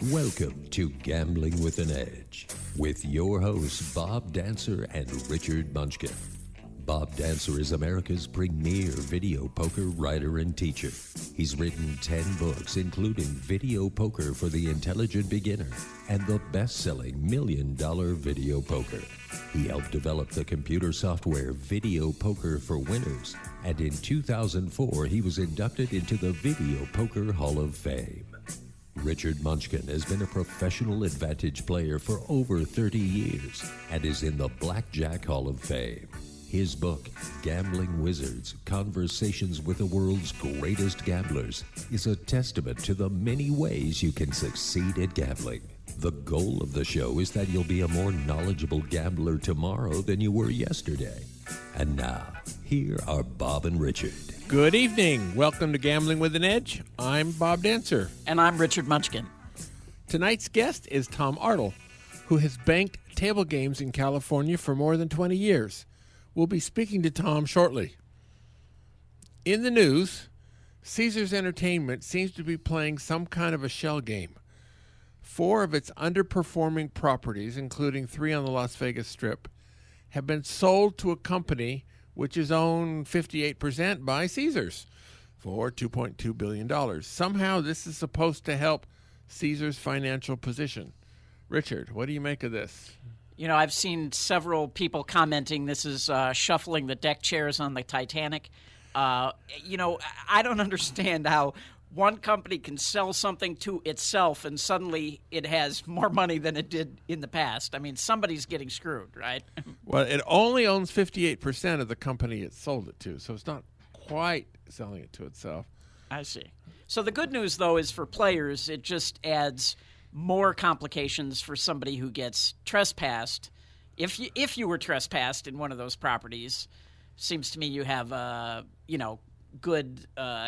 Welcome to Gambling with an Edge with your hosts Bob Dancer and Richard Munchkin. Bob Dancer is America's premier video poker writer and teacher. He's written 10 books, including Video Poker for the Intelligent Beginner and the best-selling $1 Million Video Poker. He helped develop the computer software Video Poker for Winners, and in 2004 he was inducted into the Video Poker Hall of Fame. Richard Munchkin has been a professional advantage player for over 30 years and is in the Blackjack Hall of Fame. His book, Gambling Wizards, Conversations with the World's Greatest Gamblers, is a testament to the many ways you can succeed at gambling. The goal of the show is that you'll be a more knowledgeable gambler tomorrow than you were yesterday. And now, here are Bob and Richard. Good evening. Welcome to Gambling with an Edge. I'm Bob Dancer. And I'm Richard Munchkin. Tonight's guest is Tom Artle, who has banked table games in California for more than 20 years. We'll be speaking to Tom shortly. In the news, Caesars Entertainment seems to be playing some kind of a shell game. 4 of its underperforming properties, including 3 on the Las Vegas Strip, have been sold to a company which is owned 58% by Caesars for $2.2 billion. Somehow this is supposed to help Caesars' financial position. Richard, what do you make of this? You know, I've seen several people commenting this is shuffling the deck chairs on the Titanic. I don't understand how one company can sell something to itself and suddenly it has more money than it did in the past. I mean, somebody's getting screwed, right? Well, it only owns 58% of the company it sold it to, so it's not quite selling it to itself. I see. So the good news, though, is for players, it just adds more complications for somebody who gets trespassed. If you were trespassed in one of those properties, seems to me you have a good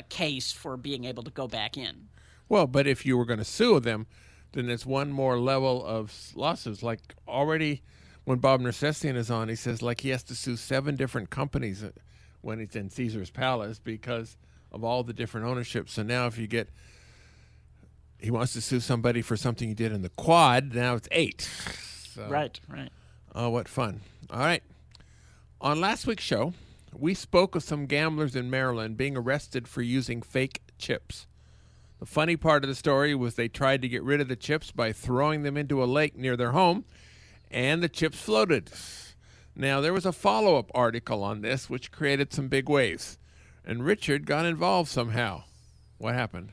case for being able to go back in. Well, but if you were going to sue them, then it's one more level of lawsuits. Like already when Bob Nercessian is on, he says like he has to sue 7 different companies when he's in Caesar's Palace because of all the different ownership. So now if he wants to sue somebody for something he did in the quad, now it's 8. So, right. Oh, what fun. All right. On last week's show, we spoke of some gamblers in Maryland being arrested for using fake chips. The funny part of the story was they tried to get rid of the chips by throwing them into a lake near their home, and the chips floated. Now, there was a follow-up article on this which created some big waves, and Richard got involved somehow. What happened?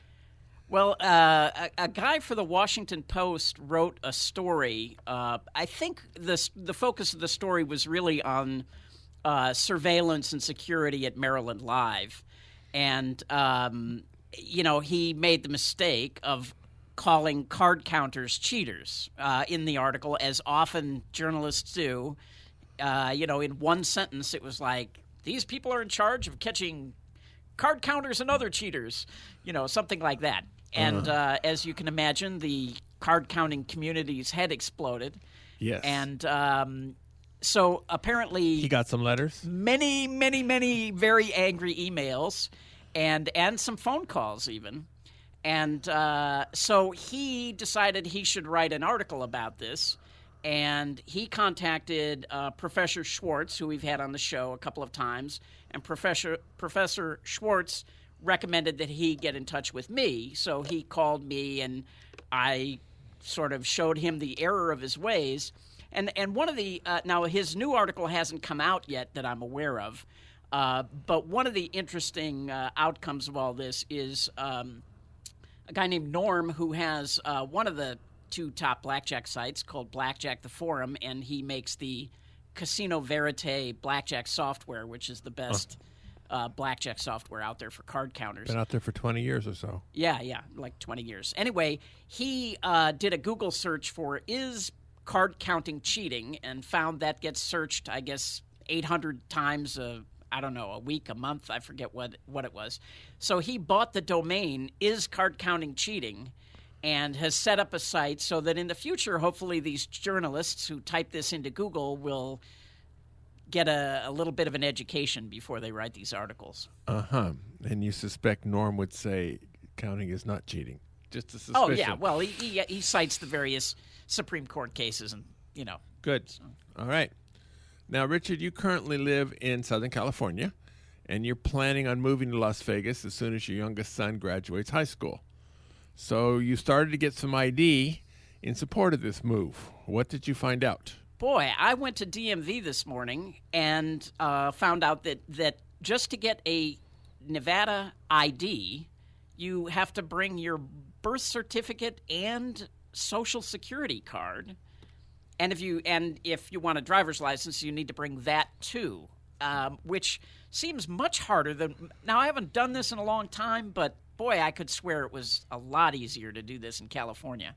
Well, a guy for the Washington Post wrote a story. I think the focus of the story was really on surveillance and security at Maryland Live. And, he made the mistake of calling card counters cheaters in the article, as often journalists do. In one sentence, it was like, these people are in charge of catching card counters and other cheaters, something like that. And as you can imagine, the card counting community's head exploded. Yes. And so apparently he got some letters, many, many, many very angry emails, and some phone calls even. And so he decided he should write an article about this. And he contacted Professor Schwartz, who we've had on the show a couple of times, and Professor Schwartz recommended that he get in touch with me. So he called me, and I sort of showed him the error of his ways. And one of the now his new article hasn't come out yet that I'm aware of, but one of the interesting outcomes of all this is a guy named Norm who has one of the 2 top blackjack sites called Blackjack the Forum, and he makes the Casino Verite blackjack software, which is the best blackjack software out there for card counters. Been out there for 20 years or so. Yeah, like 20 years. Anyway, he did a Google search for is card counting cheating, and found that gets searched, I guess, 800 times a week, a month, I forget what it was. So he bought the domain is card counting cheating, and has set up a site so that in the future, hopefully these journalists who type this into Google will get a little bit of an education before they write these articles. And you suspect Norm would say counting is not cheating. just a suspicion. Oh, yeah. Well, he cites the various Supreme Court cases and, Good. So. All right. Now, Richard, you currently live in Southern California, and you're planning on moving to Las Vegas as soon as your youngest son graduates high school. So you started to get some ID in support of this move. What did you find out? Boy, I went to DMV this morning and found out that just to get a Nevada ID, you have to bring your birth certificate and Social Security card. And if you want a driver's license, you need to bring that too, which seems much harder than. Now, I haven't done this in a long time, but boy, I could swear it was a lot easier to do this in California.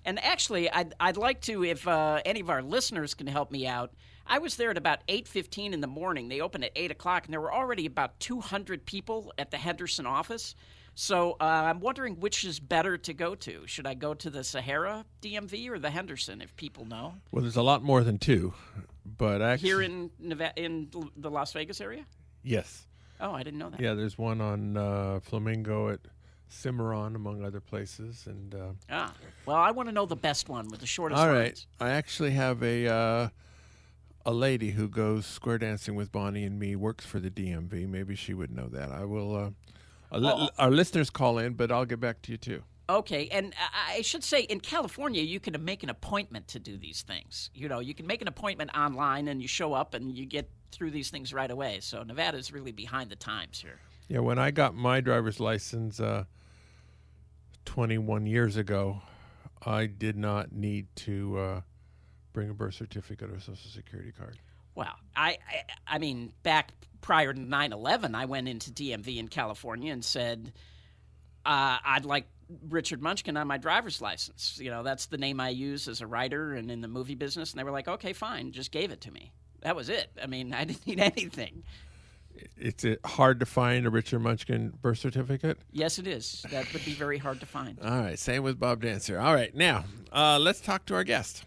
And actually, I'd like to, if any of our listeners can help me out. I was there at about 8:15 in the morning. They opened at 8 o'clock, and there were already about 200 people at the Henderson office. So I'm wondering which is better to go to. Should I go to the Sahara DMV or the Henderson, if people know? Well, there's a lot more than two, but actually... Here in the Las Vegas area? Yes. Oh, I didn't know that. Yeah, there's one on Flamingo at Cimarron, among other places. And well, I want to know the best one with the shortest all lines. right. I actually have a lady who goes square dancing with Bonnie and me, works for the DMV. Maybe she would know that. I will... our listeners call in, but I'll get back to you, too. Okay, and I should say in California, you can make an appointment to do these things. You can make an appointment online, and you show up, and you get through these things right away. So Nevada's really behind the times here. Yeah, when I got my driver's license 21 years ago, I did not need to bring a birth certificate or a Social Security card. Well, I mean, back prior to 9/11, I went into DMV in California and said, I'd like Richard Munchkin on my driver's license. That's the name I use as a writer and in the movie business. And they were like, okay, fine, just gave it to me. That was it. I mean, I didn't need anything. It's hard to find a Richard Munchkin birth certificate? Yes, it is. That would be very hard to find. All right, same with Bob Dancer. All right, now, let's talk to our guest.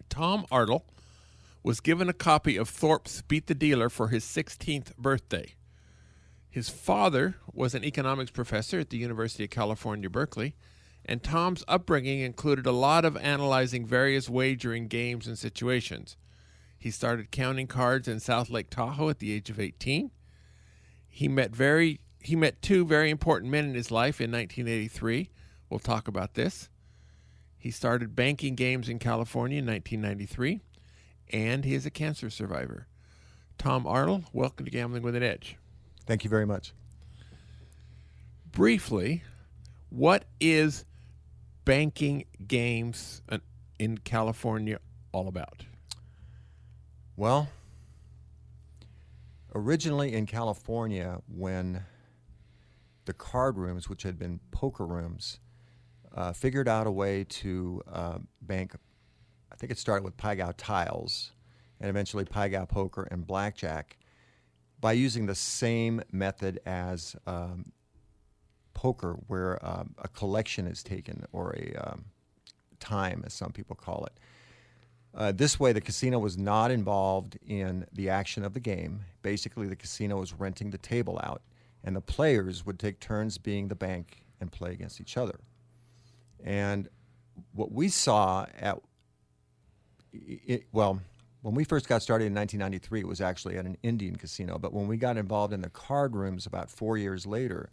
Tom Artle was given a copy of Thorpe's Beat the Dealer for his 16th birthday. His father was an economics professor at the University of California, Berkeley, and Tom's upbringing included a lot of analyzing various wagering games and situations. He started counting cards in South Lake Tahoe at the age of 18. He met two very important men in his life in 1983. We'll talk about this. He started banking games in California in 1993. And he is a cancer survivor. Tom Artle, welcome to Gambling with an Edge. Thank you very much. Briefly, what is banking games in California all about? Well, originally in California, when the card rooms, which had been poker rooms, figured out a way to bank, I think it started with Pai-Gow tiles and eventually Pai-Gow poker and blackjack, by using the same method as poker, where a collection is taken, or a time, as some people call it. This way, the casino was not involved in the action of the game. Basically, the casino was renting the table out, and the players would take turns being the bank and play against each other. And what we saw when we first got started in 1993, it was actually at an Indian casino. But when we got involved in the card rooms about 4 years later,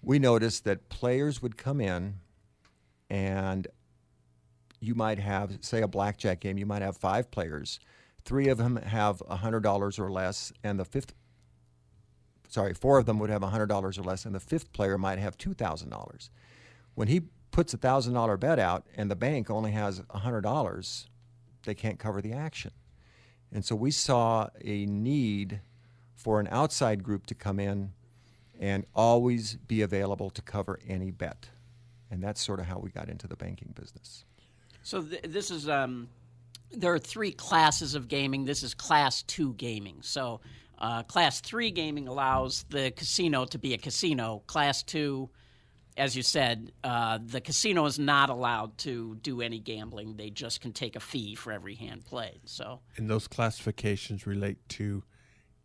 we noticed that players would come in, and you might have, say, a blackjack game, you might have 5 players. 3 of them have $100 or less, and 4 of them would have $100 or less, and the 5th player might have $2,000. When he puts a $1,000 bet out and the bank only has $100, they can't cover the action. And so we saw a need for an outside group to come in and always be available to cover any bet. And that's sort of how we got into the banking business. So this is, there are 3 classes of gaming. This is Class 2 gaming. So Class 3 gaming allows the casino to be a casino. Class 2, as you said, the casino is not allowed to do any gambling. They just can take a fee for every hand played. So, and those classifications relate to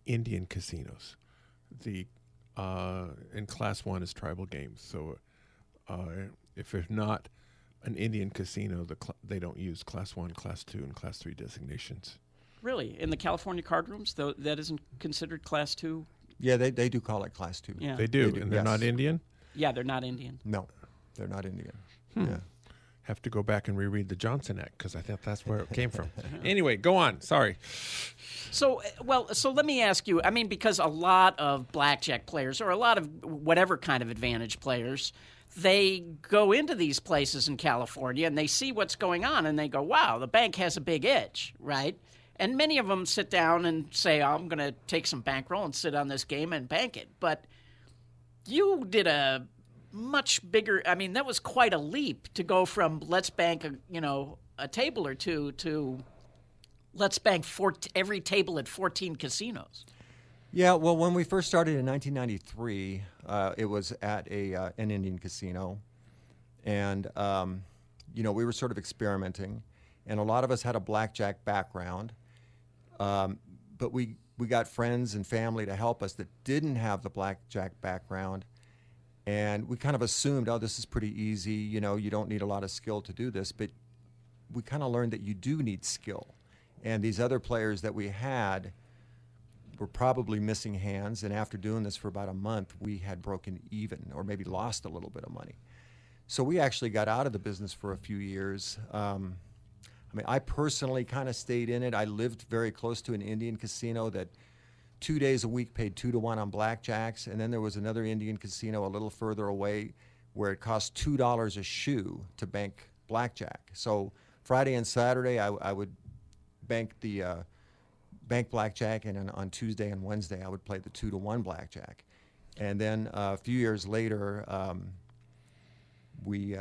Indian casinos. And Class 1 is tribal games. So if it's not an Indian casino, they don't use Class 1, Class 2, and Class 3 designations. Really? In the California card rooms, though, that isn't considered Class 2? Yeah, they do call it Class 2. Yeah. They do, and they're yes. not Indian? Yeah, they're not Indian. No, they're not Indian. Yeah. Have to go back and reread the Johnson Act because I think that's where it came from. Anyway, go on. Sorry. So let me ask you, I mean, because a lot of blackjack players or a lot of whatever kind of advantage players, they go into these places in California and they see what's going on and they go, wow, the bank has a big edge, right? And many of them sit down and say, I'm going to take some bankroll and sit on this game and bank it. But you did a much bigger, I mean, that was quite a leap to go from let's bank a table or two to let's bank every table at 14 casinos. Yeah, well, when we first started in 1993, it was at an Indian casino, and we were sort of experimenting, and a lot of us had a blackjack background, but we got friends and family to help us that didn't have the blackjack background, and we kind of assumed, oh, this is pretty easy, you don't need a lot of skill to do this, but we kind of learned that you do need skill, and these other players that we had were probably missing hands, and after doing this for about a month, we had broken even or maybe lost a little bit of money. So we actually got out of the business for a few years. I personally kind of stayed in it. I lived very close to an Indian casino that 2 days a week paid 2 to 1 on blackjacks, and then there was another Indian casino a little further away where it cost $2 a shoe to bank blackjack. So Friday and Saturday, I would bank blackjack, and on Tuesday and Wednesday I would play the 2 to 1 blackjack. And then a few years later, we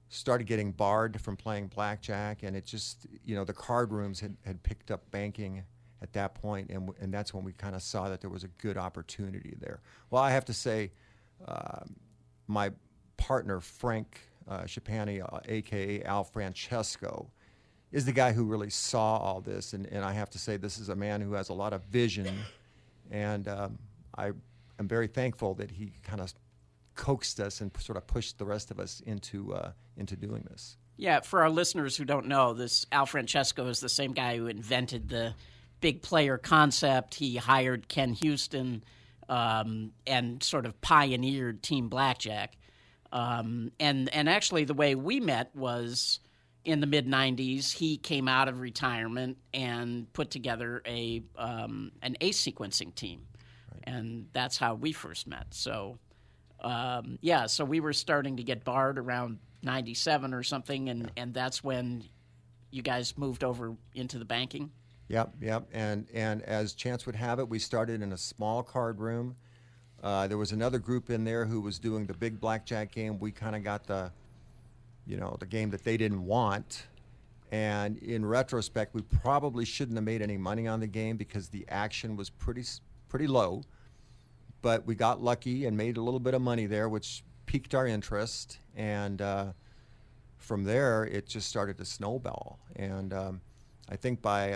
started getting barred from playing blackjack, and it just, the card rooms had picked up banking at that point, and that's when we kind of saw that there was a good opportunity there. Well, I have to say, my partner, Frank Schipani, a.k.a. Al Francesco, is the guy who really saw all this, and I have to say this is a man who has a lot of vision, and I am very thankful that he kind of coaxed us and sort of pushed the rest of us into doing this. Yeah, for our listeners who don't know, this Al Francesco is the same guy who invented the big player concept. He hired Ken Houston and sort of pioneered Team Blackjack. And actually the way we met was in the mid-'90s. He came out of retirement and put together an ace sequencing team. Right. And that's how we first met. So, so we were starting to get barred around 97 or something, and that's when you guys moved over into the banking? Yep. And as chance would have it, we started in a small card room. There was another group in there who was doing the big blackjack game. We kind of got the game that they didn't want. And in retrospect, we probably shouldn't have made any money on the game because the action was pretty low. But we got lucky and made a little bit of money there, which piqued our interest. And from there, it just started to snowball. And I think by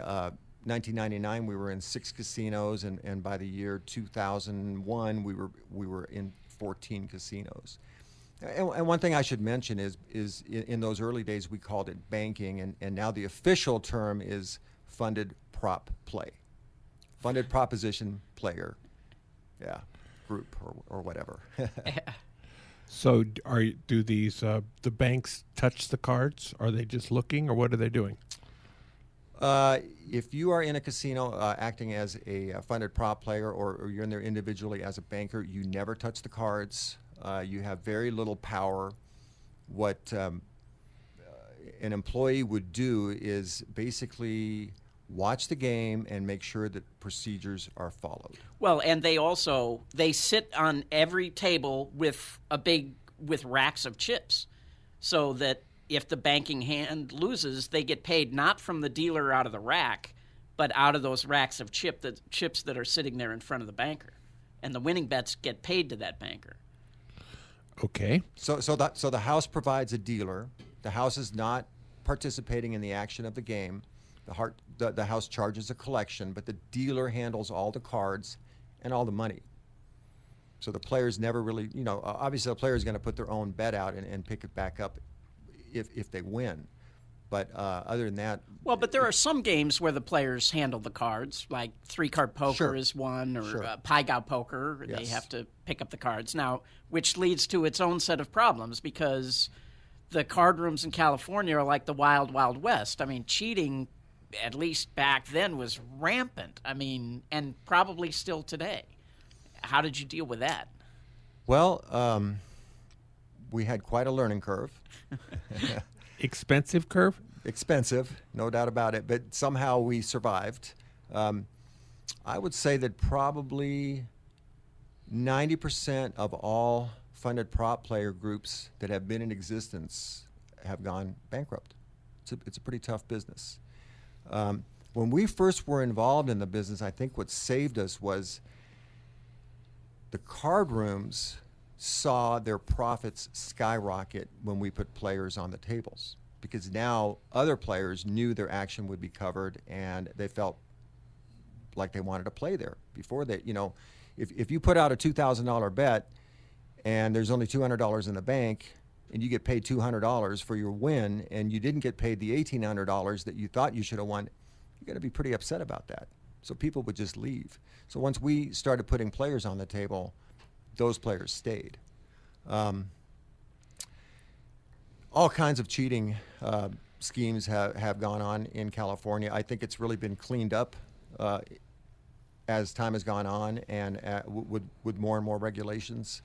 1999, we were in 6 casinos, and by the year 2001, we were in 14 casinos. And one thing I should mention is in those early days we called it banking, and now the official term is funded prop play, funded proposition player, group or whatever. So do these the banks touch the cards? Are they just looking, or what are they doing? If you are in a casino acting as a funded prop player, or you're in there individually as a banker, you never touch the cards. You have very little power. What an employee would do is basically watch the game and make sure that procedures are followed. Well, and they sit on every table with racks of chips, so that if the banking hand loses, they get paid not from the dealer out of the rack, but out of those racks of chips that are sitting there in front of the banker, and the winning bets get paid to that banker. Okay. So the house provides a dealer. The house is not participating in the action of the game. The house charges a collection, but the dealer handles all the cards and all the money. So the players never really, obviously the player is going to put their own bet out and pick it back up if they win. But other than that... Well, but there are some games where the players handle the cards, like 3-card poker Sure. is one, or Sure. Pai Gow poker. They Yes. have to pick up the cards. Now, which leads to its own set of problems because the card rooms in California are like the wild, wild west. I mean, cheating, at least back then, was rampant. I mean, and probably still today. How did you deal with that? Well, we had quite a learning curve. Expensive curve? Expensive, no doubt about it, but somehow we survived. I would say that probably 90% of all funded prop player groups that have been in existence have gone bankrupt. It's a pretty tough business. When we first were involved in the business, I think what saved us was the card rooms saw their profits skyrocket when we put players on the tables, because now other players knew their action would be covered and they felt like they wanted to play there. Before they, if you put out a $2,000 bet and there's only $200 in the bank and you get paid $200 for your win and you didn't get paid the $1,800 that you thought you should have won, you're going to be pretty upset about that. So people would just leave. So once we started putting players on the table, those players stayed. All kinds of cheating schemes have gone on in California. I think it's really been cleaned up as time has gone on and with more and more regulations.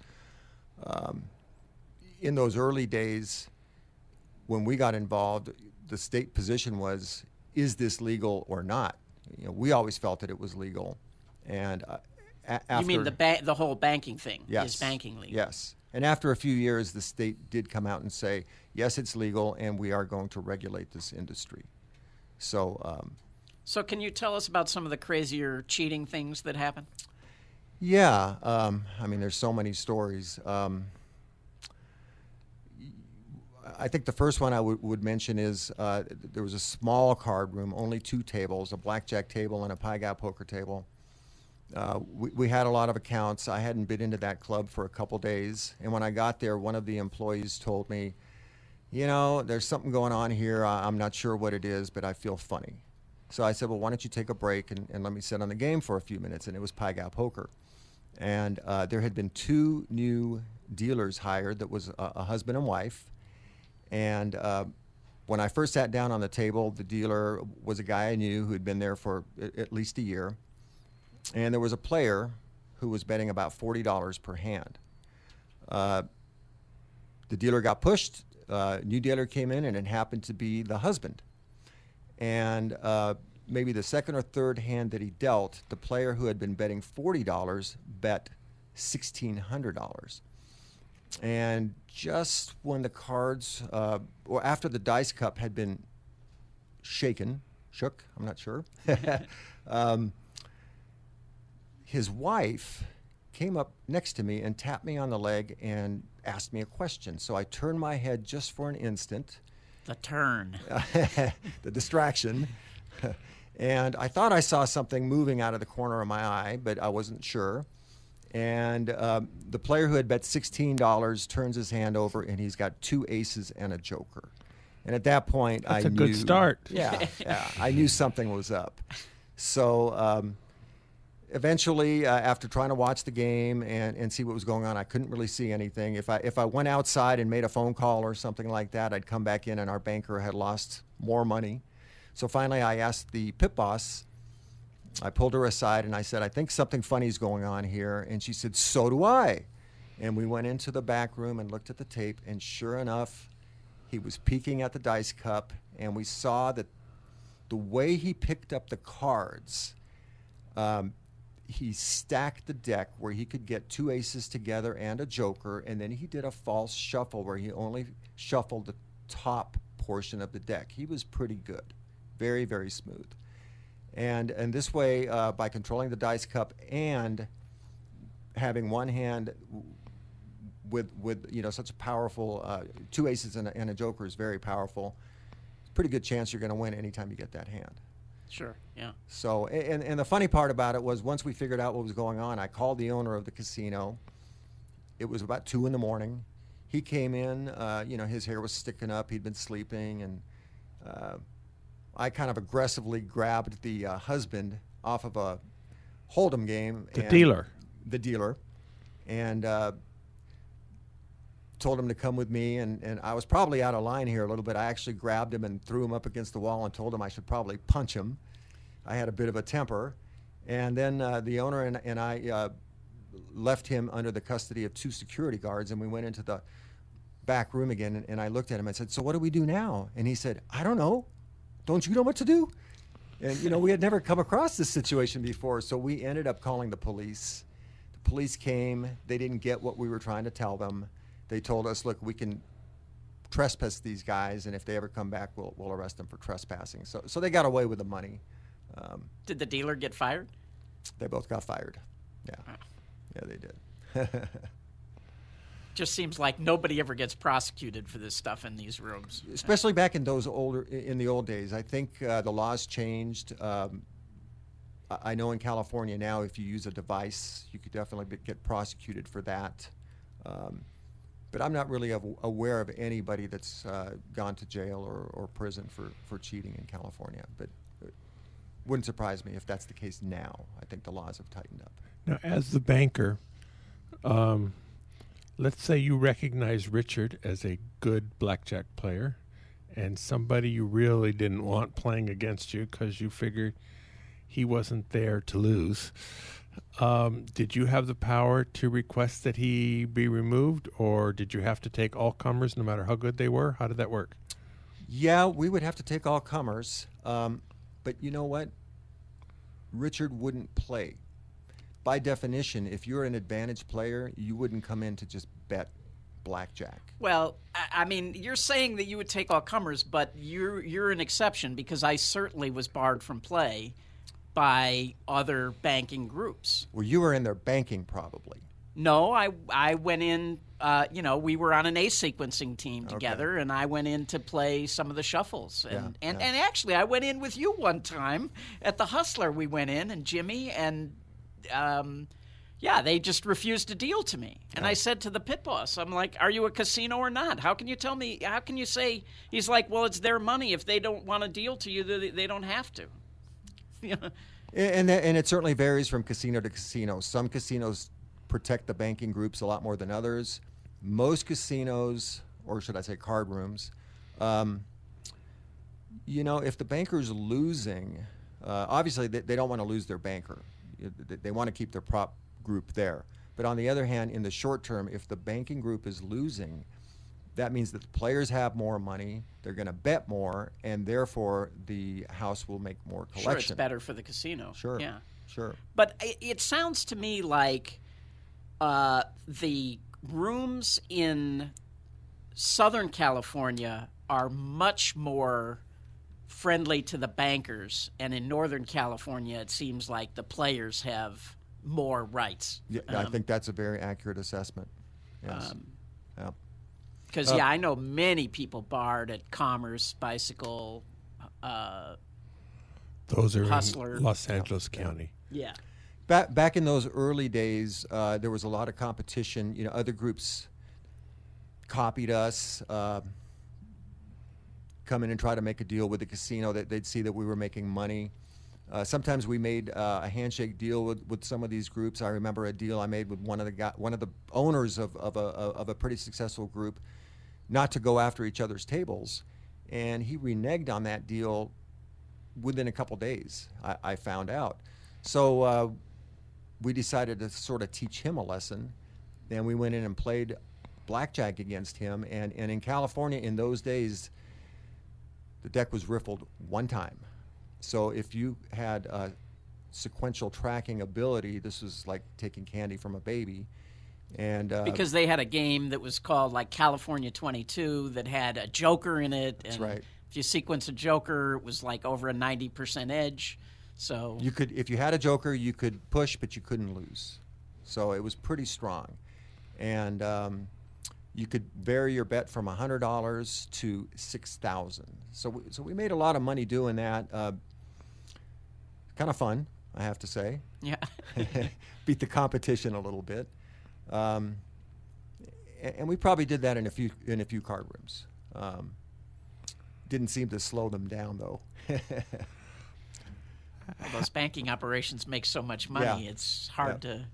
In those early days, when we got involved, the state position was, is this legal or not? We always felt that it was legal. And after, You mean the whole banking thing? Yes. Is banking legal? Yes. And after a few years, the state did come out and say, yes, it's legal, and we are going to regulate this industry. So, So can you tell us about some of the crazier cheating things that happen? yeah, I mean, there's so many stories. I think the first one I would mention is there was a small card room, only 2 tables, a blackjack table and a Pai Gow poker table. We had a lot of accounts. I hadn't been into that club for a couple days. And when I got there, one of the employees told me, there's something going on here. I'm not sure what it is, but I feel funny. So I said, well, why don't you take a break and let me sit on the game for a few minutes? And it was Pai Gow poker. And there had been 2 new dealers hired that was a husband and wife. And when I first sat down on the table, the dealer was a guy I knew who had been there for at least a year. And there was a player who was betting about $40 per hand. The dealer got pushed. New dealer came in, and it happened to be the husband. And maybe the second or third hand that he dealt, the player who had been betting $40 bet $1,600. And just when the cards, or after the dice cup had been shook, I'm not sure, his wife came up next to me and tapped me on the leg and asked me a question. So I turned my head just for an instant. The turn. The distraction. And I thought I saw something moving out of the corner of my eye, but I wasn't sure. And the player who had bet $16 turns his hand over, and he's got 2 aces and a joker. And at that point, That's I a knew... good start. Yeah, I knew something was up. So eventually, after trying to watch the game and see what was going on, I couldn't really see anything. If I went outside and made a phone call or something like that, I'd come back in, and our banker had lost more money. So finally, I asked the pit boss. I pulled her aside and I said, I think something funny is going on here. And she said, so do I. And we went into the back room and looked at the tape. And sure enough, he was peeking at the dice cup. And we saw that the way he picked up the cards, he stacked the deck where he could get 2 aces together and a joker. And then he did a false shuffle where he only shuffled the top portion of the deck. He was pretty good. Very, very smooth. And this way, by controlling the dice cup and having one hand with such a powerful 2 aces and a joker is very powerful. Pretty good chance you're going to win anytime you get that hand. Sure, yeah. So, and the funny part about it was once we figured out what was going on, I called the owner of the casino, it was about 2 in the morning. He came in, his hair was sticking up. He'd been sleeping, and I kind of aggressively grabbed the husband off of a Hold'em game. The dealer, and told him to come with me. And I was probably out of line here a little bit. I actually grabbed him and threw him up against the wall and told him I should probably punch him. I had a bit of a temper. And then the owner and I left him under the custody of 2 security guards, and we went into the back room again, and I looked at him and said, "So what do we do now?" And he said, "I don't know. Don't you know what to do?" And, we had never come across this situation before, so we ended up calling the police. The police came. They didn't get what we were trying to tell them. They told us, "Look, we can trespass these guys, and if they ever come back, we'll arrest them for trespassing." So they got away with the money. Did the dealer get fired? They both got fired. Yeah. Yeah, they did. Just seems like nobody ever gets prosecuted for this stuff in these rooms. Especially back in the old days. I think the laws changed. I know in California now, if you use a device, you could definitely get prosecuted for that. But I'm not really aware of anybody that's gone to jail or prison for cheating in California. But it wouldn't surprise me if that's the case now. I think the laws have tightened up. Now, as the banker, let's say you recognize Richard as a good blackjack player and somebody you really didn't want playing against you because you figured he wasn't there to lose. Did you have the power to request that he be removed, or did you have to take all comers no matter how good they were? How did that work? Yeah, we would have to take all comers. But you know what? Richard wouldn't play. By definition, if you're an advantage player, you wouldn't come in to just bet blackjack. Well, I mean, you're saying that you would take all comers, but you're an exception, because I certainly was barred from play by other banking groups. Well, you were in there banking probably. No, I went in, we were on an A sequencing team together, Okay. and I went in to play some of the shuffles. And, Yeah, and yeah. actually, I went in with you one time at the Hustler. We went in, and Jimmy, and they just refused to deal to me. And I said to the pit boss, I'm like, "Are you a casino or not? How can you tell me? How can you say?" He's like, "Well, it's their money. If they don't want to deal to you, they don't have to." And it certainly varies from casino to casino. Some casinos protect the banking groups a lot more than others. Most casinos, or should I say card rooms, if the banker's losing, obviously they don't want to lose their banker. They want to keep their prop group there. But on the other hand, in the short term, if the banking group is losing, that means that the players have more money, they're going to bet more, and therefore the house will make more collection. Sure, it's better for the casino. Sure. Yeah. Sure. But it sounds to me like the rooms in Southern California are much more friendly to the bankers, and in Northern California, it seems like the players have more rights. Yeah, I think that's a very accurate assessment. Yes. Yeah. Because, I know many people barred at Commerce, Bicycle, Those are Hustler. in Los Angeles County. Yeah. Back in those early days, there was a lot of competition. Other groups copied us, come in and try to make a deal with the casino. That they'd see that we were making money. Sometimes we made a handshake deal with some of these groups. I remember a deal I made with one of the owners of a pretty successful group, not to go after each other's tables, and he reneged on that deal within a couple days. I found out. So we decided to sort of teach him a lesson, and we went in and played blackjack against him. And in California in those days, the deck was riffled one time. So if you had a sequential tracking ability, this was like taking candy from a baby. And Because they had a game that was called like California 22 that had a joker in it. That's and right. If you sequence a joker, it was like over a 90% edge. So you could, if you had a joker, you could push, but you couldn't lose. So it was pretty strong. And you could vary your bet from $100 to $6,000. So we made a lot of money doing that. Kind of fun, I have to say. yeah. Beat the competition a little bit. and we probably did that in a few card rooms. Didn't seem to slow them down though. Well, those banking operations make so much money, Yeah. it's hard to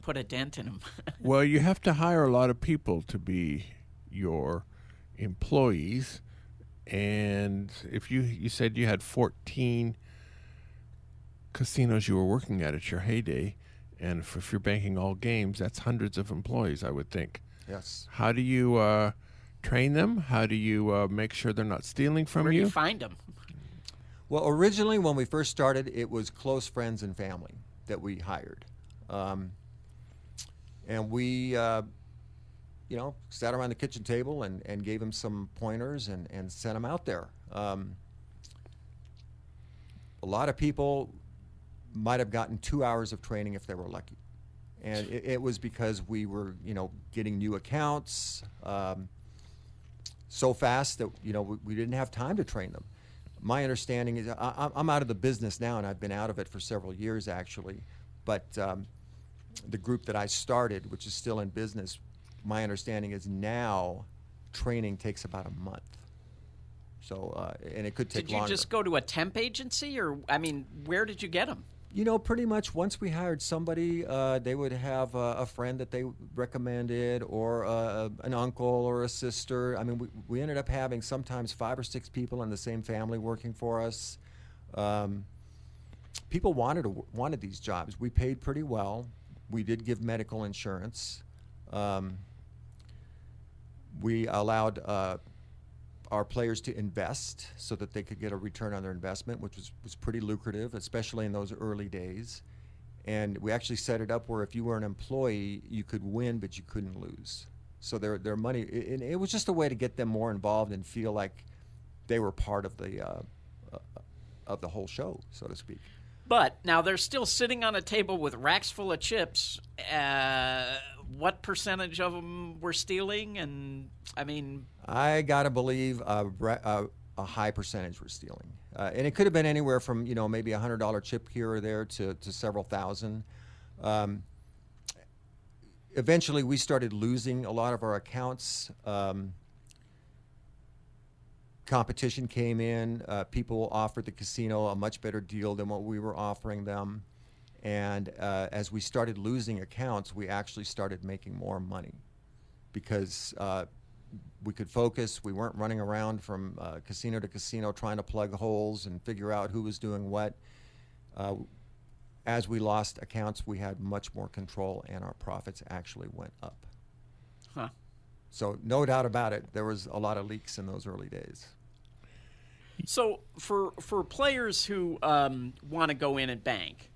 put a dent in them. Well, you have to hire a lot of people to be your employees. And if you said you had 14 casinos you were working at your heyday, and if you're banking all games, that's hundreds of employees, I would think. Yes. How do you train them? How do you make sure they're not stealing from Where do you? you find them? Well, originally when we first started, it was close friends and family that we hired. And we, sat around the kitchen table and gave them some pointers and sent them out there. A lot of people might have gotten 2 hours of training if they were lucky. And it was because we were, getting new accounts so fast that, we didn't have time to train them. My understanding is I'm out of the business now, and I've been out of it for several years, actually. But the group that I started, which is still in business, my understanding is now training takes about a month. So, and it could take longer. Did you just go to a temp agency, or, where did you get them? Pretty much once we hired somebody, they would have a friend that they recommended, or an uncle or a sister. We ended up having sometimes 5 or 6 people in the same family working for us. People wanted these jobs. We paid pretty well. We did give medical insurance. We allowed our players to invest so that they could get a return on their investment, which was pretty lucrative, especially in those early days. And we actually set it up where if you were an employee, you could win, but you couldn't lose. So their money, it was just a way to get them more involved and feel like they were part of the whole show, so to speak. But now they're still sitting on a table with racks full of chips. What percentage of them were stealing? And I gotta believe a high percentage were stealing, and it could have been anywhere from maybe $100 chip here or there to several thousand. Eventually, we started losing a lot of our accounts. Competition came in. People offered the casino a much better deal than what we were offering them. And as we started losing accounts, we actually started making more money because we could focus. We weren't running around from casino to casino trying to plug holes and figure out who was doing what. As we lost accounts, we had much more control, and our profits actually went up. Huh. So no doubt about it, there was a lot of leaks in those early days. So for players who want to go in and bank,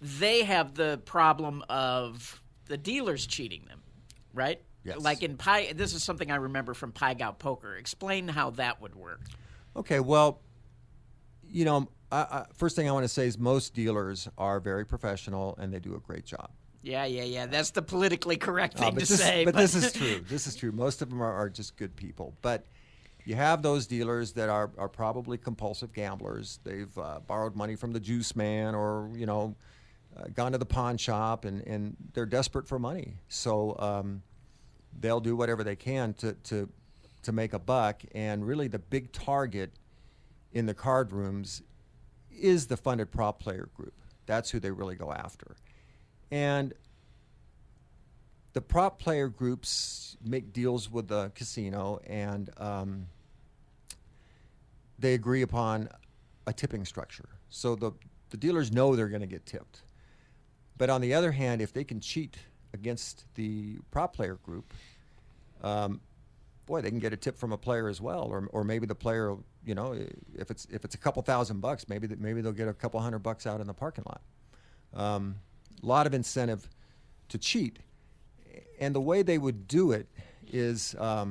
they have the problem of the dealers cheating them, right? Yes. Like in this is something I remember from Pai Gow Poker. Explain how that would work. Okay, well, first thing I want to say is most dealers are very professional and they do a great job. Yeah. That's the politically correct thing to say. But this is true. This is true. Most of them are just good people. But you have those dealers that are probably compulsive gamblers. They've borrowed money from the juice man or, gone to the pawn shop and they're desperate for money. So they'll do whatever they can to make a buck. And really the big target in the card rooms is the funded prop player group. That's who they really go after. And the prop player groups make deals with the casino, and they agree upon a tipping structure. So the dealers know they're going to get tipped. But on the other hand, if they can cheat against the prop player group, they can get a tip from a player as well, or maybe the player, if it's a couple $1,000, maybe they'll get a couple $100 out in the parking lot. A lot of incentive to cheat, and the way they would do it is, I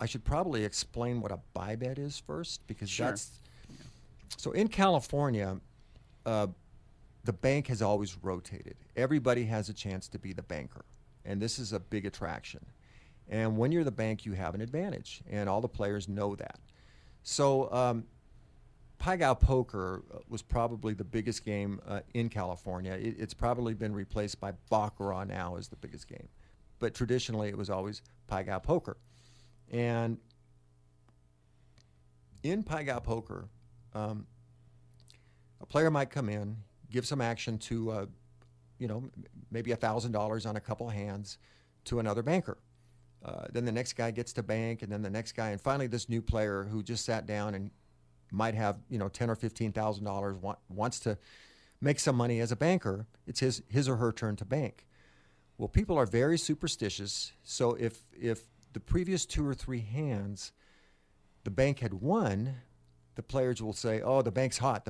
should probably explain what a buy bet is first, because Sure. So in California, the bank has always rotated. Everybody has a chance to be the banker, and this is a big attraction. And when you're the bank, you have an advantage, and all the players know that. So Pai Gow poker was probably the biggest game in California. It's probably been replaced by Baccarat now as the biggest game. But traditionally, it was always Pai Gow poker. And in Pai Gow poker, a player might come in, give some action to, maybe $1,000 on a couple hands to another banker. Then the next guy gets to bank, and then the next guy, and finally this new player who just sat down and might have $10,000 or $15,000 wants to make some money as a banker. It's his or her turn to bank. Well, people are very superstitious, so if the previous 2 or 3 hands the bank had won, the players will say, "Oh, the bank's hot,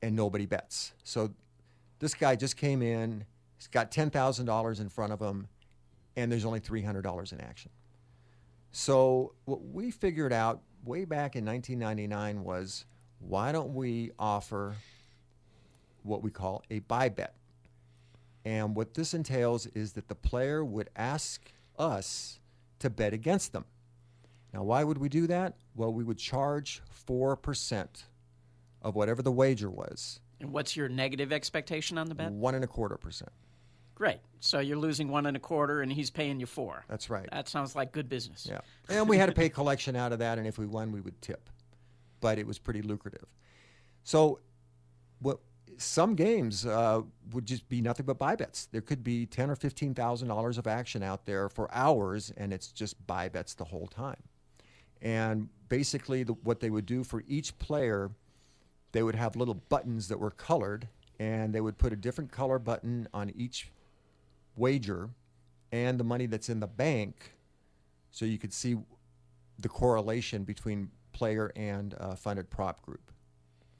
and nobody bets. So this guy just came in, he's got $10,000 in front of him, and there's only $300 in action. So what we figured out way back in 1999 was, why don't we offer what we call a buy bet? And what this entails is that the player would ask us to bet against them. Now, why would we do that? Well, we would charge 4% of whatever the wager was. And what's your negative expectation on the bet? 1.25%. Great. So you're losing 1.25, and he's paying you 4. That's right. That sounds like good business. Yeah. And we had to pay collection out of that, and if we won, we would tip. But it was pretty lucrative. So some games would just be nothing but buy bets. There could be $10,000 or $15,000 of action out there for hours, and it's just buy bets the whole time. And basically what they would do for each player, they would have little buttons that were colored, and they would put a different color button on each wager and the money that's in the bank, so you could see the correlation between player and funded prop group.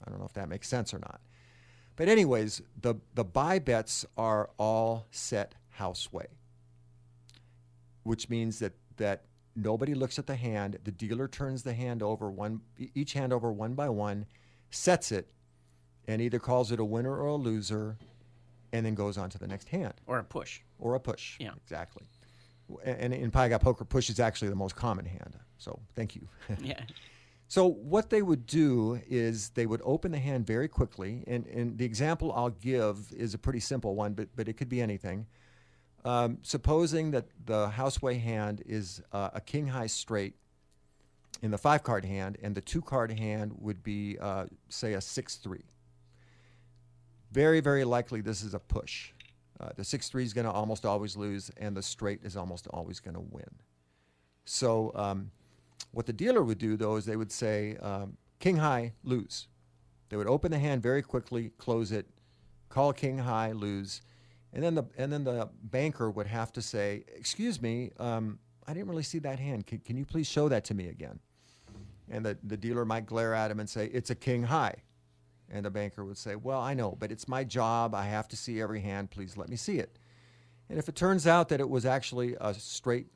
I don't know if that makes sense or not. But anyways, the buy bets are all set house way, which means that nobody looks at the hand. The dealer turns the hand over each hand over one by one, sets it, and either calls it a winner or a loser, and then goes on to the next hand. Or a push. Or a push. Yeah. Exactly. And in Pai Gow poker, push is actually the most common hand. So thank you. Yeah. So what they would do is they would open the hand very quickly, and the example I'll give is a pretty simple one, but it could be anything. Supposing that the houseway hand is a king high straight in the 5-card hand, and the 2-card hand would be, say, a 6-3. Very, very likely this is a push. The 6-3 is going to almost always lose, and the straight is almost always going to win. So what the dealer would do, though, is they would say, king high, lose. They would open the hand very quickly, close it, call king high, lose, and then the banker would have to say, excuse me, I didn't really see that hand. Can you please show that to me again? And the dealer might glare at him and say, it's a king high. And the banker would say, well, I know, but it's my job. I have to see every hand. Please let me see it. And if it turns out that it was actually a straight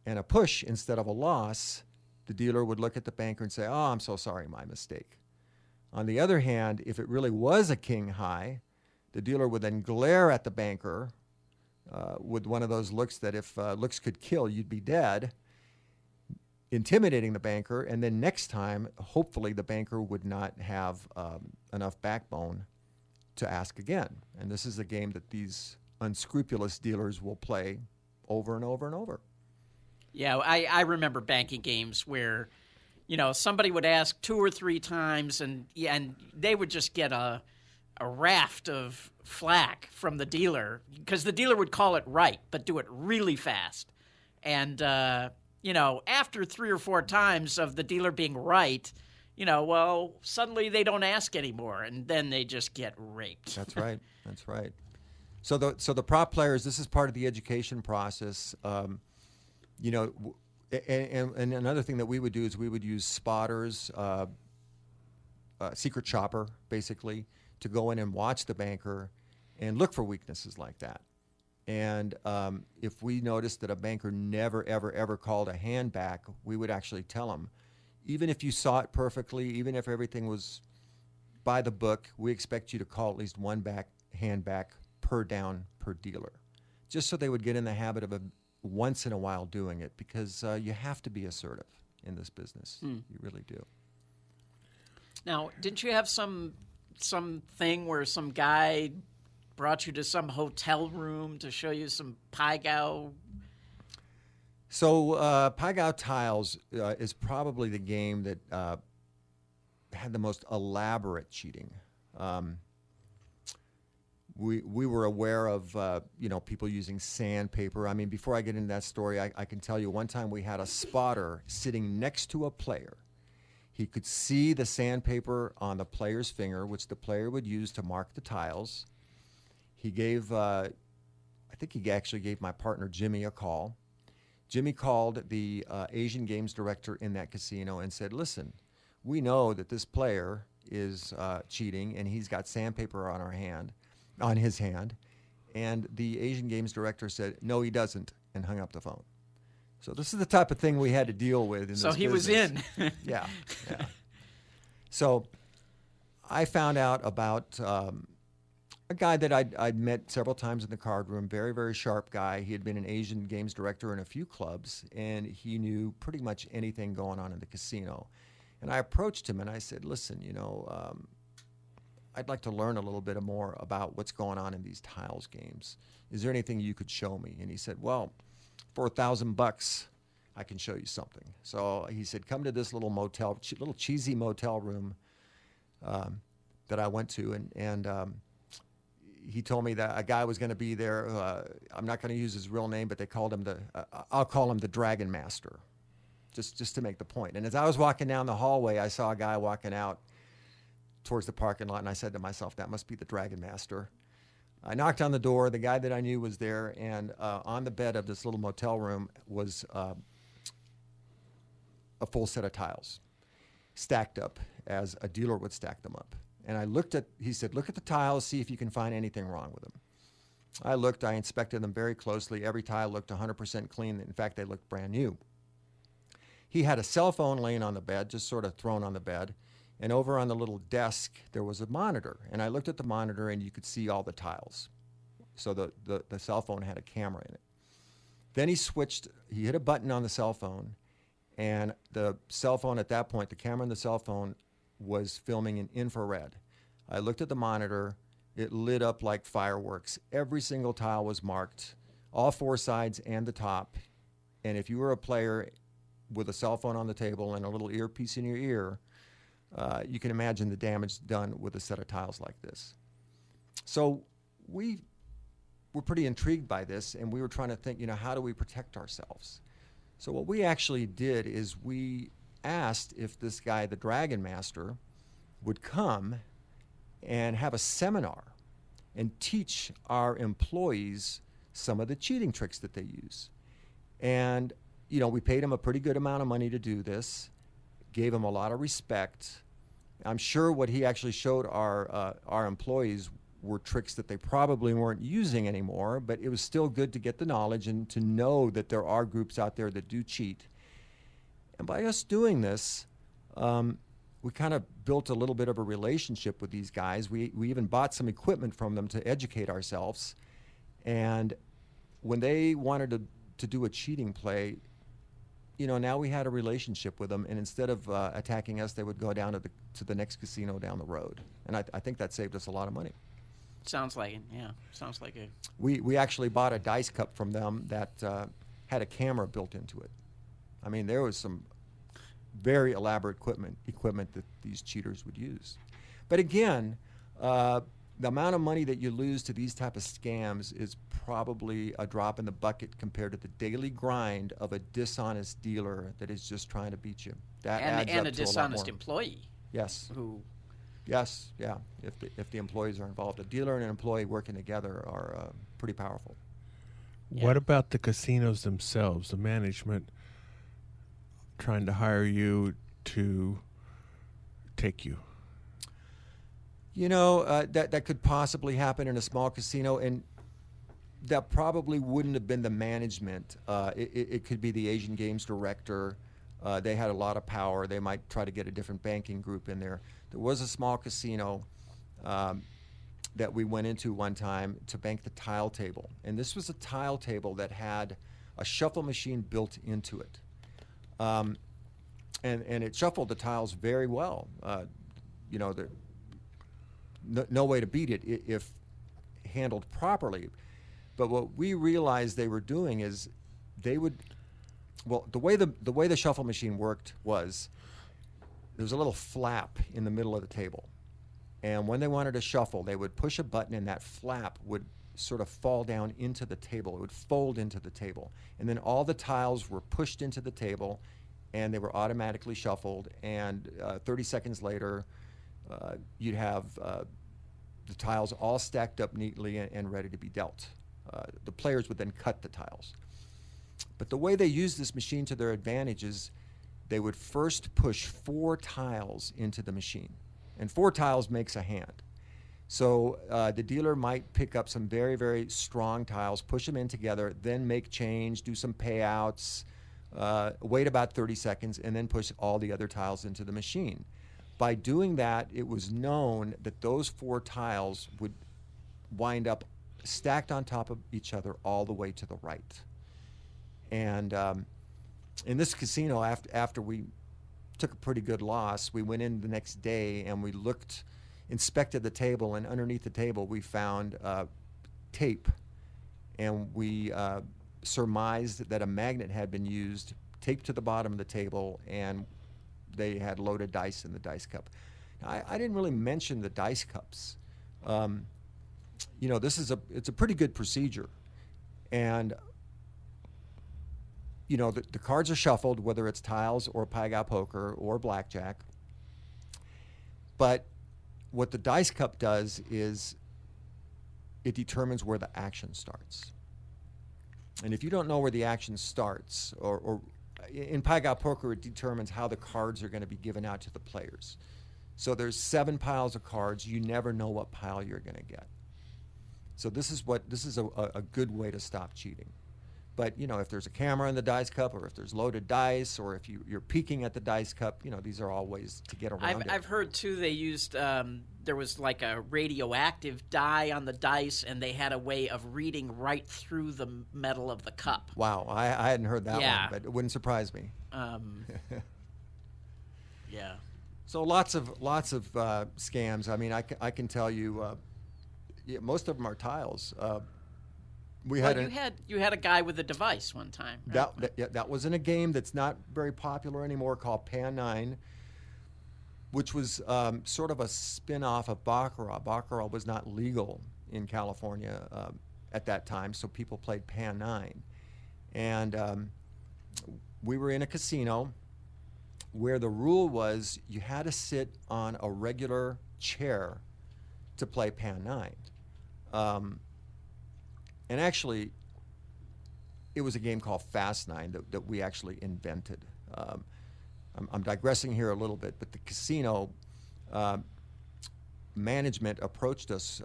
and a push instead of a loss, the dealer would look at the banker and say, oh, I'm so sorry, my mistake. On the other hand, if it really was a king high, the dealer would then glare at the banker with one of those looks that if looks could kill, you'd be dead, intimidating the banker. And then next time, hopefully the banker would not have enough backbone to ask again. And this is a game that these unscrupulous dealers will play over and over and over. Yeah, I remember banking games where, somebody would ask 2 or 3 times, and they would just get a raft of flack from the dealer, because the dealer would call it right, but do it really fast. And, after 3 or 4 times of the dealer being right, suddenly they don't ask anymore, and then they just get raped. That's right. That's right. So the prop players, this is part of the education process. And another thing that we would do is we would use spotters, secret shopper, basically, to go in and watch the banker and look for weaknesses like that. And if we noticed that a banker never, ever, ever called a hand back, we would actually tell him, even if you saw it perfectly, even if everything was by the book, we expect you to call at least one hand back per down per dealer, just so they would get in the habit of once in a while doing it, because you have to be assertive in this business. You really do. Now, didn't you have some thing where some guy brought you to some hotel room to show you some Pai Gow? So Pai Gow Tiles is probably the game that had the most elaborate cheating. We were aware of people using sandpaper. I mean, before I get into that story, I can tell you one time we had a spotter sitting next to a player. He could see the sandpaper on the player's finger, which the player would use to mark the tiles. He gave, I think he actually gave my partner Jimmy a call. Jimmy called the Asian Games director in that casino and said, listen, we know that this player is cheating and he's got sandpaper on his hand. And the Asian Games director said, no, he doesn't, and hung up the phone. So this is the type of thing we had to deal with in this business. So he was in. Yeah. So I found out about a guy that I'd met several times in the card room, very, very sharp guy. He had been an Asian Games director in a few clubs, and he knew pretty much anything going on in the casino. And I approached him and I said, listen, I'd like to learn a little bit more about what's going on in these tiles games. Is there anything you could show me? And he said, well, for $1,000, I can show you something. So he said, come to this little motel, little cheesy motel room that I went to, and he told me that a guy was going to be there. I'm not going to use his real name, but they called him I'll call him the Dragon Master, just to make the point. And as I was walking down the hallway, I saw a guy walking out towards the parking lot, and I said to myself, that must be the Dragon Master. I knocked on the door. The guy that I knew was there, and on the bed of this little motel room was a full set of tiles stacked up as a dealer would stack them up. And he said, look at the tiles, see if you can find anything wrong with them. I looked, I inspected them very closely. Every tile looked 100% clean. In fact, they looked brand new. He had a cell phone laying on the bed, just sort of thrown on the bed. And over on the little desk, there was a monitor. And I looked at the monitor, and you could see all the tiles. So the cell phone had a camera in it. Then he hit a button on the cell phone, and the cell phone at that point, the camera in the cell phone was filming in infrared. I looked at the monitor. It lit up like fireworks. Every single tile was marked, all four sides and the top. And if you were a player with a cell phone on the table and a little earpiece in your ear, you can imagine the damage done with a set of tiles like this. So we were pretty intrigued by this, and we were trying to think, how do we protect ourselves? So what we actually did is we asked if this guy, the Dragon Master, would come and have a seminar and teach our employees some of the cheating tricks that they use. And, we paid him a pretty good amount of money to do this, gave him a lot of respect. I'm sure what he actually showed our employees were tricks that they probably weren't using anymore, but it was still good to get the knowledge and to know that there are groups out there that do cheat. And by us doing this, we kind of built a little bit of a relationship with these guys. We even bought some equipment from them to educate ourselves. And when they wanted to do a cheating play, now we had a relationship with them. And instead of attacking us, they would go down to the next casino down the road. And I think that saved us a lot of money. Sounds like it, yeah. Sounds like it. We actually bought a dice cup from them that had a camera built into it. I mean, there was some very elaborate equipment that these cheaters would use. But again, the amount of money that you lose to these type of scams is probably a drop in the bucket compared to the daily grind of a dishonest dealer that is just trying to beat you. That adds up a to dishonest a lot more. employee. Yes. Yes, yeah. If the employees are involved, a dealer and an employee working together are pretty powerful. Yeah. What about the casinos themselves, the management trying to hire you to take you? That could possibly happen in a small casino, and that probably wouldn't have been the management. It could be the Asian Games director. They had a lot of power. They might try to get a different banking group in there. There was a small casino that we went into one time to bank the tile table. And this was a tile table that had a shuffle machine built into it. And it shuffled the tiles very well. no way to beat it if handled properly. But what we realized they were doing is they would, the way the shuffle machine worked was there's a little flap in the middle of the table. And when they wanted to shuffle, they would push a button and that flap would sort of fall down into the table. It would fold into the table. And then all the tiles were pushed into the table and they were automatically shuffled. And 30 seconds later, you'd have the tiles all stacked up neatly and ready to be dealt. The players would then cut the tiles. But the way they used this machine to their advantage is they would first push 4 tiles into the machine. And 4 tiles makes a hand. So the dealer might pick up some very, very strong tiles, push them in together, then make change, do some payouts, wait about 30 seconds, and then push all the other tiles into the machine. By doing that, it was known that those 4 tiles would wind up stacked on top of each other all the way to the right. And in this casino, after we took a pretty good loss, we went in the next day and we inspected the table, and underneath the table we found tape, and we surmised that a magnet had been used, taped to the bottom of the table, and they had loaded dice in the dice cup. Now, I didn't really mention the dice cups. It's a pretty good procedure, and the cards are shuffled, whether it's tiles or Pai-Gow poker or blackjack. But what the dice cup does is it determines where the action starts. And if you don't know where the action starts, or in Pai-Gow poker, it determines how the cards are going to be given out to the players. So there's 7 piles of cards. You never know what pile you're going to get. So this is a good way to stop cheating. But if there's a camera in the dice cup, or if there's loaded dice, or if you're peeking at the dice cup, these are all ways to get around it. I've heard too they used there was like a radioactive dye on the dice, and they had a way of reading right through the metal of the cup. Wow, I hadn't heard that Yeah. one, but it wouldn't surprise me. Yeah. So lots of scams. I mean, I can tell you, most of them are tiles. You had a guy with a device one time. Right? That was in a game that's not very popular anymore called Pan 9, which was sort of a spin-off of Baccarat. Baccarat was not legal in California at that time, so people played Pan 9. And we were in a casino where the rule was you had to sit on a regular chair to play Pan 9. And actually, it was a game called Fast 9 that we actually invented. I'm digressing here a little bit, but the casino management approached us.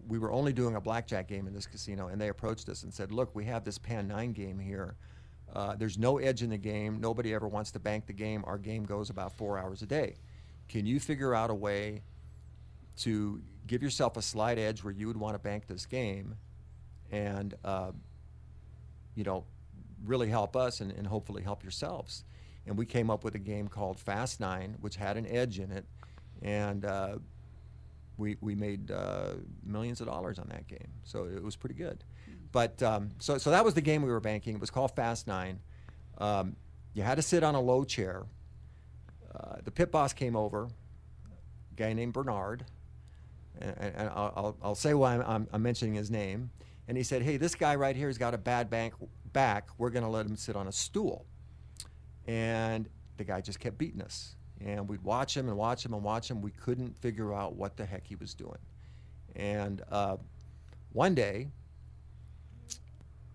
We were only doing a blackjack game in this casino, and they approached us and said, look, we have this Pan 9 game here. There's no edge in the game. Nobody ever wants to bank the game. Our game goes about 4 hours a day. Can you figure out a way to give yourself a slight edge where you would want to bank this game and really help us and hopefully help yourselves? And we came up with a game called Fast 9, which had an edge in it, and we made millions of dollars on that game. So it was pretty good. But so that was the game we were banking. It was called Fast 9. You had to sit on a low chair. The pit boss came over, a guy named Bernard, and I'll say why I'm mentioning his name. And he said, hey, this guy right here has got a bad back. We're going to let him sit on a stool. And the guy just kept beating us. And we'd watch him and watch him and watch him. We couldn't figure out what the heck he was doing. And one day,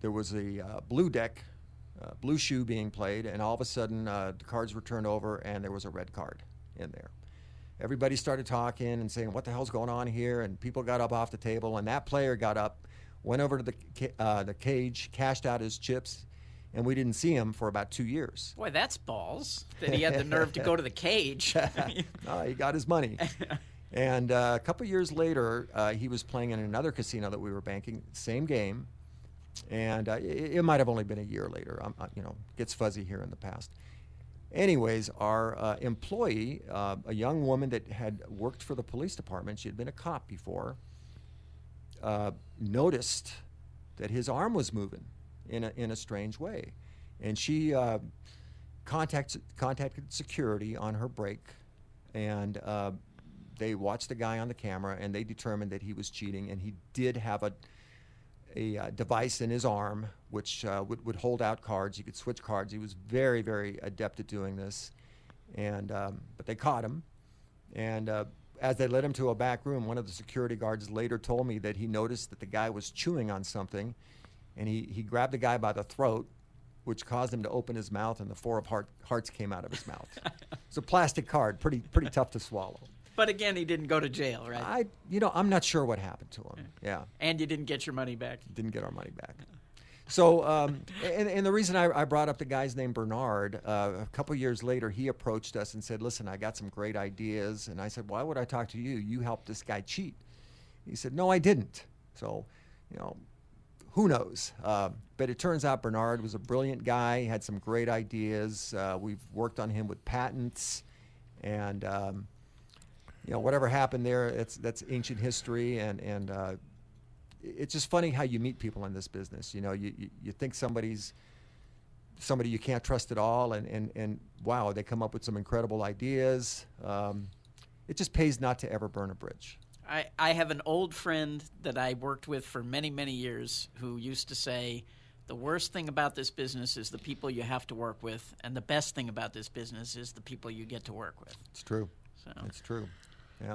there was a blue deck, blue shoe being played, and all of a sudden the cards were turned over and there was a red card in there. Everybody started talking and saying, what the hell's going on here? And people got up off the table, and that player got up, went over to the cage, cashed out his chips, and we didn't see him for about 2 years. Boy, that's balls that he had the nerve to go to the cage. No, he got his money. And a couple years later, he was playing in another casino that we were banking, same game, and it might have only been a year later. Gets fuzzy here in the past. Anyways, our employee, a young woman that had worked for the police department, she had been a cop before, noticed that his arm was moving in a strange way, and she contacted security on her break, and they watched the guy on the camera, and they determined that he was cheating, and he did have a device in his arm which would hold out cards. He could switch cards. He was very, very adept at doing this, and but they caught him, and as they led him to a back room, one of the security guards later told me that he noticed that the guy was chewing on something, and he grabbed the guy by the throat, which caused him to open his mouth, and the four of hearts came out of his mouth. It's a plastic card, pretty tough to swallow. But again, he didn't go to jail, right? I'm not sure what happened to him. Yeah. And you didn't get your money back. Didn't get our money back. So, and the reason I brought up the guy's name, Bernard, a couple years later, he approached us and said, listen, I got some great ideas. And I said, why would I talk to you? You helped this guy cheat. He said, no, I didn't. So, who knows? But it turns out Bernard was a brilliant guy. He had some great ideas. We've worked on him with patents. And, whatever happened there, that's ancient history. And it's just funny how you meet people in this business. You think somebody you can't trust at all, and wow, they come up with some incredible ideas. It just pays not to ever burn a bridge. I have an old friend that I worked with for many, many years who used to say, the worst thing about this business is the people you have to work with, and the best thing about this business is the people you get to work with. It's true. It's true.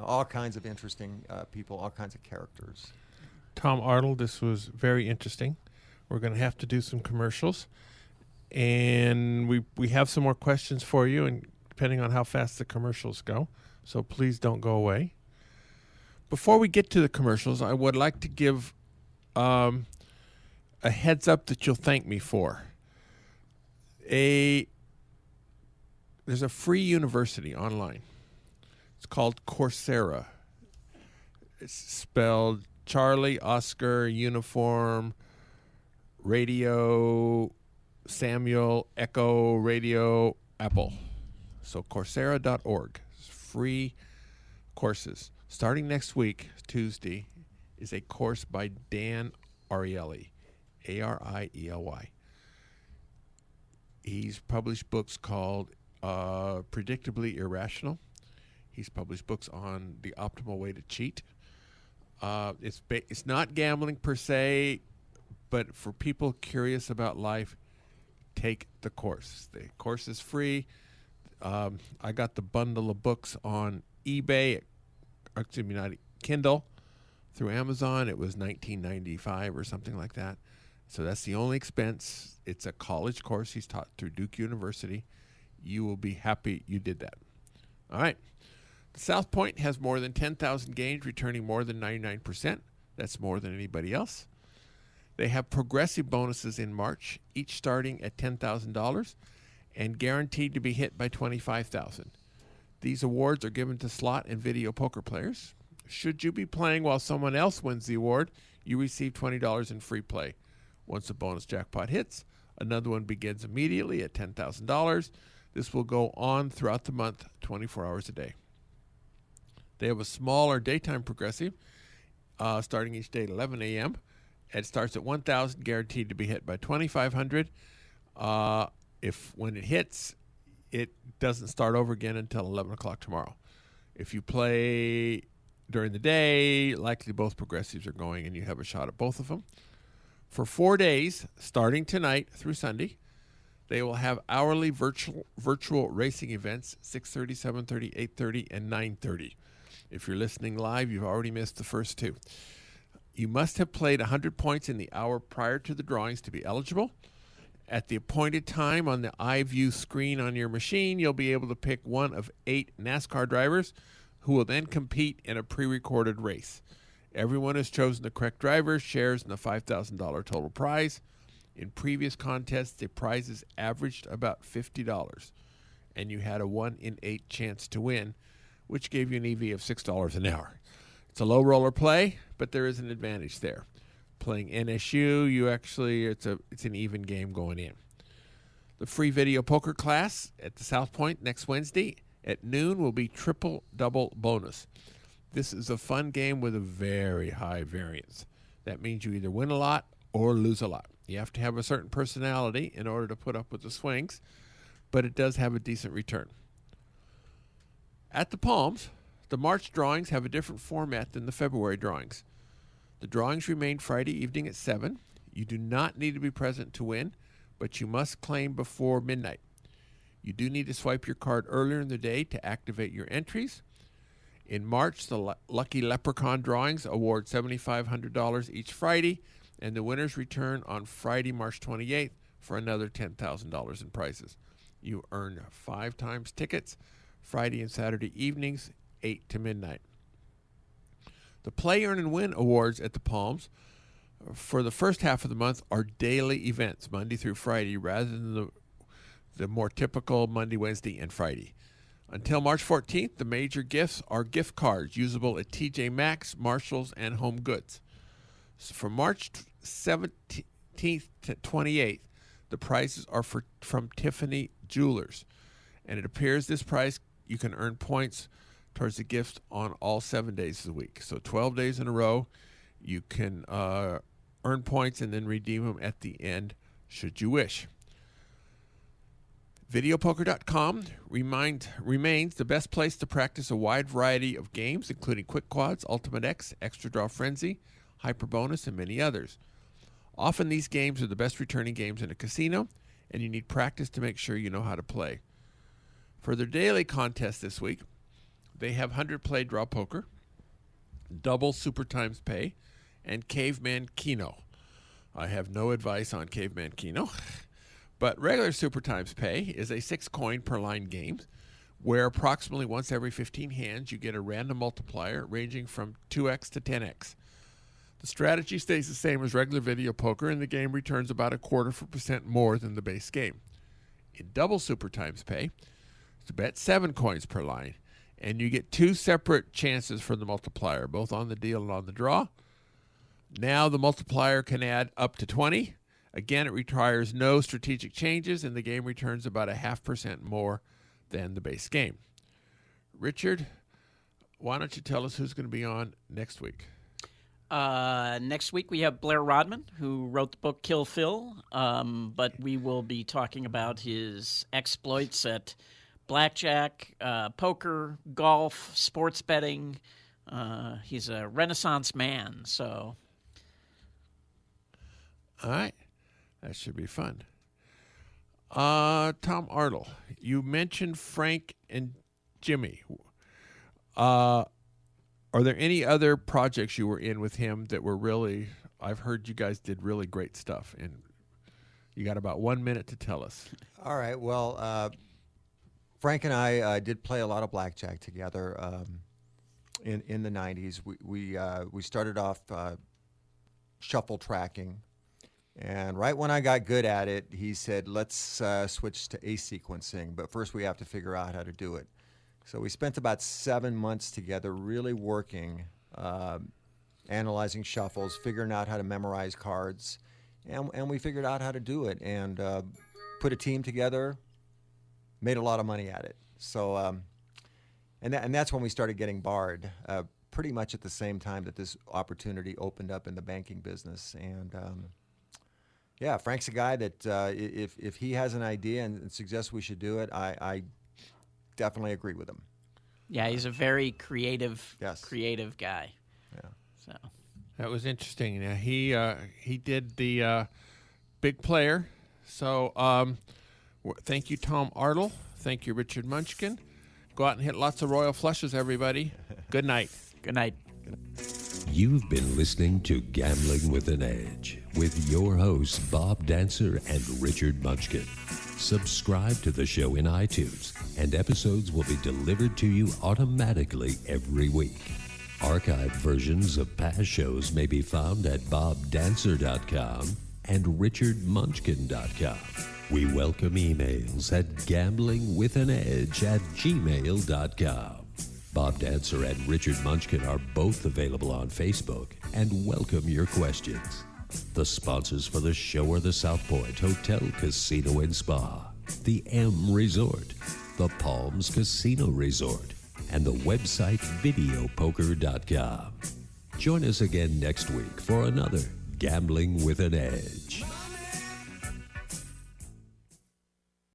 All kinds of interesting people, all kinds of characters. Tom Artle, this was very interesting. We're going to have to do some commercials, and we have some more questions for you, and depending on how fast the commercials go, so please don't go away. Before we get to the commercials, I would like to give a heads up that you'll thank me for. There's a free university online. It's called Coursera. It's spelled Charlie, Oscar, Uniform, Radio, Samuel, Echo, Radio, Apple. So Coursera.org. It's free courses. Starting next week, Tuesday, is a course by Dan Ariely, Ariely. He's published books called Predictably Irrational. He's published books on the optimal way to cheat. It's not gambling per se, but for people curious about life, take the course. The course is free. I got the bundle of books on eBay, Kindle, through Amazon. It was $19.95 or something like that. So that's the only expense. It's a college course he's taught through Duke University. You will be happy you did that. All right. South Point has more than 10,000 games, returning more than 99%. That's more than anybody else. They have progressive bonuses in March, each starting at $10,000 and guaranteed to be hit by $25,000. These awards are given to slot and video poker players. Should you be playing while someone else wins the award, you receive $20 in free play. Once the bonus jackpot hits, another one begins immediately at $10,000. This will go on throughout the month, 24 hours a day. They have a smaller daytime progressive starting each day at 11 a.m. It starts at $1,000, guaranteed to be hit by $2,500. If when it hits, it doesn't start over again until 11 o'clock tomorrow. If you play during the day, likely both progressives are going and you have a shot at both of them. For 4 days, starting tonight through Sunday, they will have hourly virtual racing events, 6:30, 7:30, 8:30, and 9:30. If you're listening live, you've already missed the first two. You must have played 100 points in the hour prior to the drawings to be eligible. At the appointed time on the iView screen on your machine, you'll be able to pick one of 8 NASCAR drivers who will then compete in a pre-recorded race. Everyone who's chosen the correct driver shares in the $5,000 total prize. In previous contests, the prizes averaged about $50, and you had a 1 in 8 chance to win, which gave you an EV of $6 an hour. It's a low roller play, but there is an advantage there. Playing NSU, it's an even game going in. The free video poker class at the South Point next Wednesday at noon will be triple double bonus. This is a fun game with a very high variance. That means you either win a lot or lose a lot. You have to have a certain personality in order to put up with the swings, but it does have a decent return. At the Palms, the March drawings have a different format than the February drawings. The drawings remain Friday evening at 7. You do not need to be present to win, but you must claim before midnight. You do need to swipe your card earlier in the day to activate your entries. In March, the Lucky Leprechaun drawings award $7,500 each Friday, and the winners return on Friday, March 28th for another $10,000 in prizes. You earn 5 times tickets, Friday and Saturday evenings, 8 to midnight. The Play, Earn, and Win awards at the Palms for the first half of the month are daily events, Monday through Friday, rather than the more typical Monday, Wednesday, and Friday. Until March 14th, the major gifts are gift cards usable at TJ Maxx, Marshalls, and Home Goods. So from March 17th to 28th, the prizes are from Tiffany Jewelers. And it appears this prize, you can earn points towards the gift on all 7 days of the week. So 12 days in a row, you can earn points and then redeem them at the end, should you wish. Videopoker.com remains the best place to practice a wide variety of games, including Quick Quads, Ultimate X, Extra Draw Frenzy, Hyper Bonus, and many others. Often these games are the best returning games in a casino, and you need practice to make sure you know how to play. For their daily contest this week, they have 100 Play Draw Poker, Double Super Times Pay, and Caveman Keno. I have no advice on Caveman Keno. But regular Super Times Pay is a 6-coin per line game where approximately once every 15 hands you get a random multiplier ranging from 2x to 10x. The strategy stays the same as regular video poker, and the game returns about 0.25% more than the base game. In Double Super Times Pay, to bet 7 coins per line, and you get 2 separate chances for the multiplier, both on the deal and on the draw. Now the multiplier can add up to 20. Again, it requires no strategic changes, and the game returns about 0.5% more than the base game. Richard, why don't you tell us who's going to be on next week? Next week we have Blair Rodman, who wrote the book Kill Phil, but we will be talking about his exploits at blackjack, poker, golf, sports betting. He's a Renaissance man, so... All right. That should be fun. Tom Artle, you mentioned Frank and Jimmy. Are there any other projects you were in with him that were really, I've heard you guys did really great stuff, and you got about 1 minute to tell us. All right. Well, Frank and I did play a lot of blackjack together in the 90s. We started off shuffle tracking. And right when I got good at it, he said, let's switch to ace sequencing, but first we have to figure out how to do it. So we spent about 7 months together really working, analyzing shuffles, figuring out how to memorize cards, and we figured out how to do it and put a team together, made a lot of money at it. So, and that's when we started getting barred, pretty much at the same time that this opportunity opened up in the banking business. And yeah, Frank's a guy that if he has an idea and suggests we should do it, I definitely agree with him. Yeah, he's a very creative guy. Yeah. So That was interesting. Now, he did the big player. So thank you, Tom Artle. Thank you, Richard Munchkin. Go out and hit lots of royal flushes, everybody. Good night. good night. You've been listening to Gambling with an Edge with your hosts, Bob Dancer and Richard Munchkin. Subscribe to the show in iTunes, and episodes will be delivered to you automatically every week. Archived versions of past shows may be found at bobdancer.com and richardmunchkin.com. We welcome emails at gamblingwithanedge@gmail.com. Bob Dancer and Richard Munchkin are both available on Facebook and welcome your questions. The sponsors for the show are the South Point Hotel, Casino and Spa, the M Resort, the Palms Casino Resort, and the website videopoker.com. Join us again next week for another Gambling with an Edge.